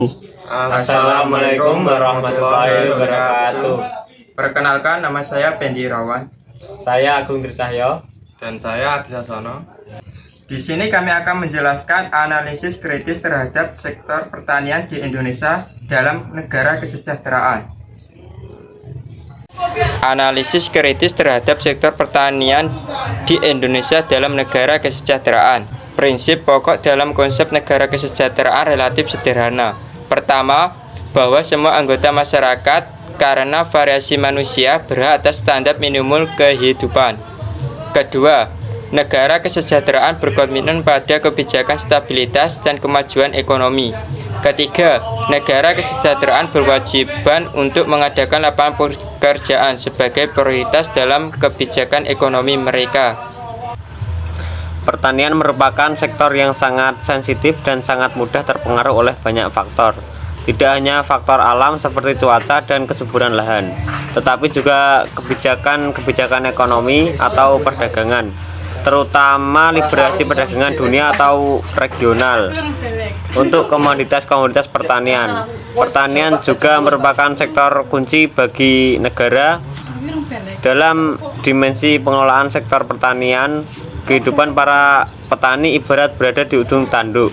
Assalamualaikum warahmatullahi wabarakatuh. Perkenalkan, nama saya Pendi Irawan. Saya Agung Trisahyo. Dan saya Adi Sasono. Di sini kami akan menjelaskan analisis kritis terhadap sektor pertanian di Indonesia dalam negara kesejahteraan. Analisis kritis terhadap sektor pertanian di Indonesia dalam negara kesejahteraan. Prinsip pokok dalam konsep negara kesejahteraan relatif sederhana. Pertama, bahwa semua anggota masyarakat karena variasi manusia berhak atas standar minimum kehidupan. Kedua, negara kesejahteraan berkomitmen pada kebijakan stabilitas dan kemajuan ekonomi. Ketiga, negara kesejahteraan berwajiban untuk mengadakan lapangan pekerjaan sebagai prioritas dalam kebijakan ekonomi mereka. Pertanian merupakan sektor yang sangat sensitif dan sangat mudah terpengaruh oleh banyak faktor. Tidak hanya faktor alam seperti cuaca dan kesuburan lahan, tetapi juga kebijakan ekonomi atau perdagangan, terutama liberasi perdagangan dunia atau regional. Untuk komoditas-komoditas pertanian, pertanian juga merupakan sektor kunci bagi negara. Dalam dimensi pengelolaan sektor pertanian, kehidupan para petani ibarat berada di ujung tanduk.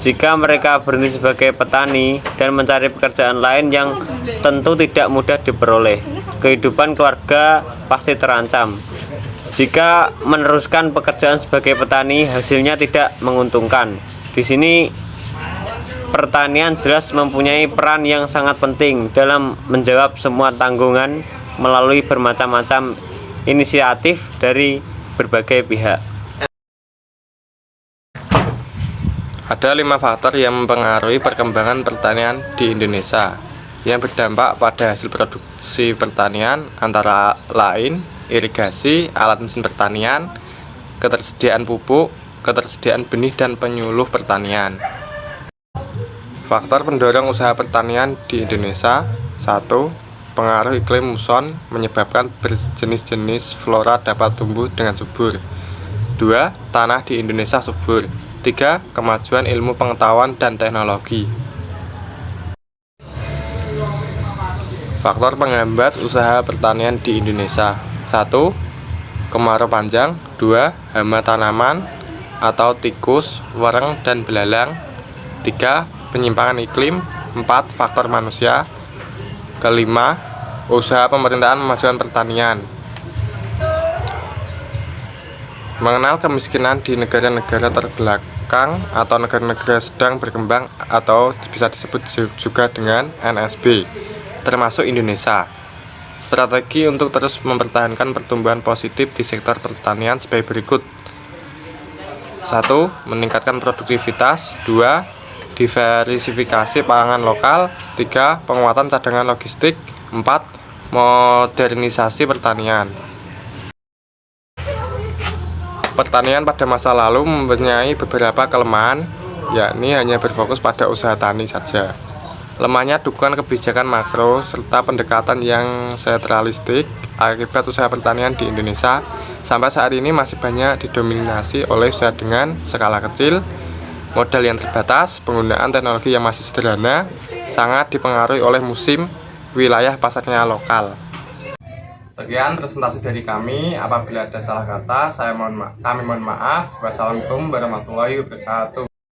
Jika mereka berhenti sebagai petani dan mencari pekerjaan lain yang tentu tidak mudah diperoleh, kehidupan keluarga pasti terancam. Jika meneruskan pekerjaan sebagai petani, hasilnya tidak menguntungkan. Di sini, pertanian jelas mempunyai peran yang sangat penting dalam menjawab semua tanggungan melalui bermacam-macam inisiatif dari berbagai pihak. Ada 5 faktor yang mempengaruhi perkembangan pertanian di Indonesia yang berdampak pada hasil produksi pertanian, antara lain irigasi, alat mesin pertanian, ketersediaan pupuk, ketersediaan benih dan penyuluh pertanian. Faktor pendorong usaha pertanian di Indonesia. 1. Pengaruh iklim muson menyebabkan berjenis-jenis flora dapat tumbuh dengan subur. 2. Tanah di Indonesia subur. 3. Kemajuan ilmu pengetahuan dan teknologi. Faktor penghambat usaha pertanian di Indonesia. 1. Kemarau panjang. 2. Hama tanaman atau tikus, wereng, dan belalang. 3. Penyimpangan iklim. 4. Faktor manusia. Kelima, usaha pemerintahan memajukan pertanian. Mengenal kemiskinan di negara-negara terbelakang atau negara-negara sedang berkembang atau bisa disebut juga dengan NSB, termasuk Indonesia. Strategi untuk terus mempertahankan pertumbuhan positif di sektor pertanian sebagai berikut. 1. Meningkatkan produktivitas. 2. Diversifikasi pangan lokal. 3. Penguatan cadangan logistik. 4. Modernisasi pertanian. Pertanian pada masa lalu mempunyai beberapa kelemahan, yakni hanya berfokus pada usaha tani saja. Lemahnya dukungan kebijakan makro serta pendekatan yang sentralistik akibat usaha pertanian di Indonesia sampai saat ini masih banyak didominasi oleh usaha dengan skala kecil, modal yang terbatas, penggunaan teknologi yang masih sederhana, sangat dipengaruhi oleh musim, wilayah pasarnya lokal. Sekian presentasi dari kami. Apabila ada salah kata, kami mohon maaf. Wassalamualaikum warahmatullahi wabarakatuh.